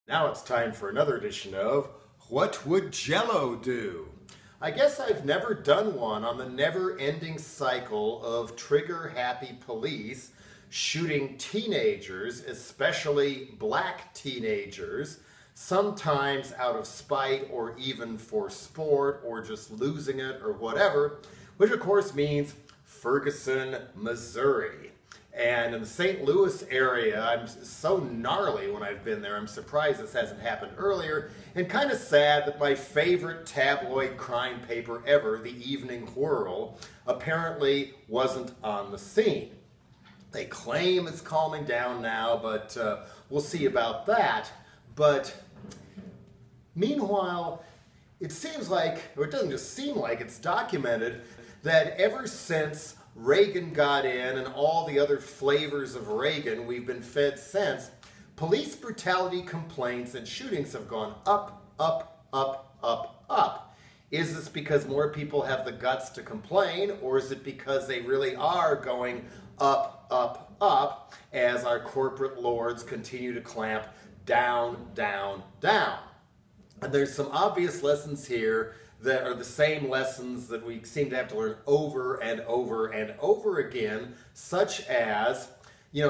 Now it's time for another edition of What Would Jell-O Do? I guess I've never done one on the never-ending cycle of trigger-happy police shooting teenagers, especially black teenagers, sometimes out of spite or even for sport or just losing it or whatever, which of course means Ferguson, Missouri. And in the St. Louis area, I'm so gnarly when I've been there. I'm surprised this hasn't happened earlier, and kind of sad that my favorite tabloid crime paper ever, the Evening Whirl, apparently wasn't on the scene. They claim it's calming down now, but we'll see about that. But meanwhile, it seems like, or it doesn't just seem like, it's documented that ever since Reagan got in and all the other flavors of Reagan we've been fed since, police brutality complaints and shootings have gone up, up, up, up, up. Is this because more people have the guts to complain, or is it because they really are going up, up, up as our corporate lords continue to clamp down, down, down? And there's some obvious lessons here that are the same lessons that we seem to have to learn over and over and over again, such as,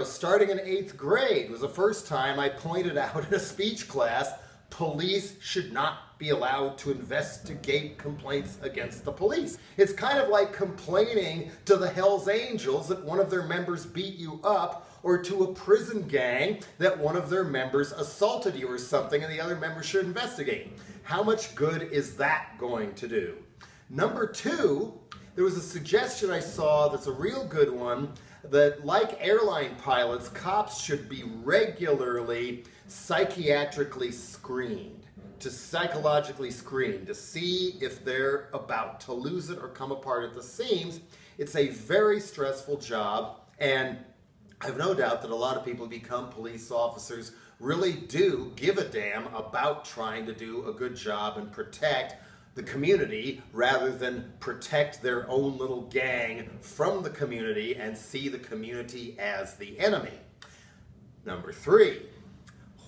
starting in 8th grade was the first time I pointed out in a speech class, police should not be allowed to investigate complaints against the police. It's kind of like complaining to the Hells Angels that one of their members beat you up, or to a prison gang that one of their members assaulted you or something and the other members should investigate. How much good is that going to do? Number two, there was a suggestion I saw that's a real good one, that like airline pilots, cops should be regularly psychiatrically screened, to psychologically screen, to see if they're about to lose it or come apart at the seams. It's a very stressful job, and I have no doubt that a lot of people who become police officers really do give a damn about trying to do a good job and protect the community rather than protect their own little gang from the community and see the community as the enemy. Number three,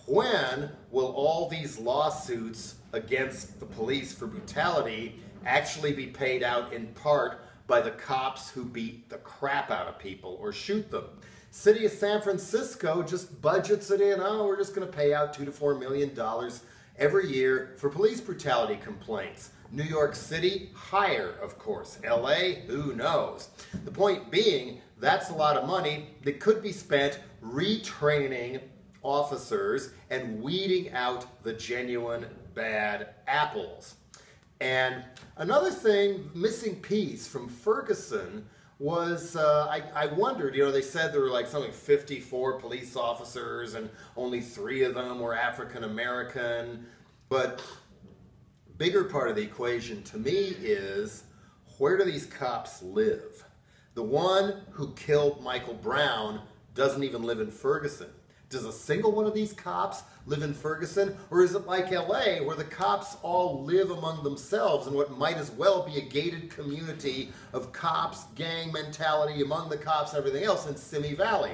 when will all these lawsuits against the police for brutality actually be paid out in part by the cops who beat the crap out of people or shoot them? City of San Francisco just budgets it in. Oh, we're just going to pay out $2 to $4 million every year for police brutality complaints. New York City, higher, of course. LA, who knows? The point being, that's a lot of money that could be spent retraining officers and weeding out the genuine bad apples. And another thing, missing piece from Ferguson was, I wondered, they said there were like something 54 police officers and only 3 of them were African American. But bigger part of the equation to me is, where do these cops live? The one who killed Michael Brown doesn't even live in Ferguson. Does a single one of these cops live in Ferguson? Or is it like LA, where the cops all live among themselves in what might as well be a gated community of cops, gang mentality among the cops and everything else in Simi Valley?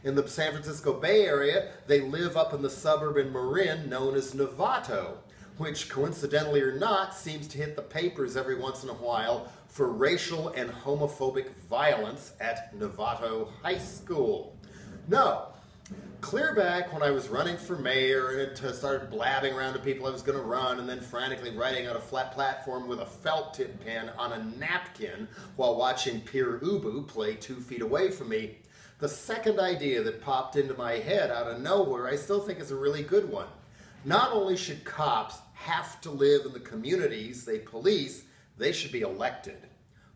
In the San Francisco Bay Area, they live up in the suburb in Marin known as Novato, which coincidentally or not seems to hit the papers every once in a while for racial and homophobic violence at Novato High School. No. Clear back when I was running for mayor and it started blabbing around to people I was going to run and then frantically writing out a flat platform with a felt tip pen on a napkin while watching Peer Ubu play 2 feet away from me, the second idea that popped into my head out of nowhere I still think is a really good one. Not only should cops have to live in the communities they police, they should be elected.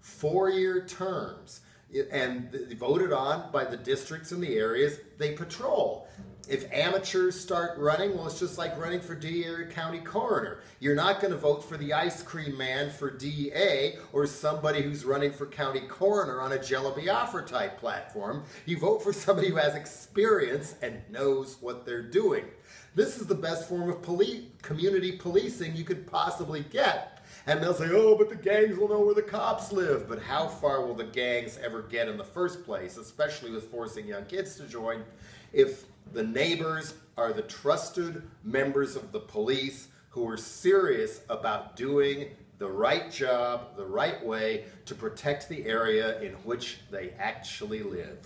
4-year terms. And voted on by the districts and the areas they patrol. If amateurs start running, well, it's just like running for DA county coroner. You're not going to vote for the ice cream man for DA or somebody who's running for county coroner on a Jello Biafra type platform. You vote for somebody who has experience and knows what they're doing. This is the best form of community policing you could possibly get. And they'll say, oh, but the gangs will know where the cops live. But how far will the gangs ever get in the first place, especially with forcing young kids to join, if The neighbors are the trusted members of the police who are serious about doing the right job, the right way to protect the area in which they actually live.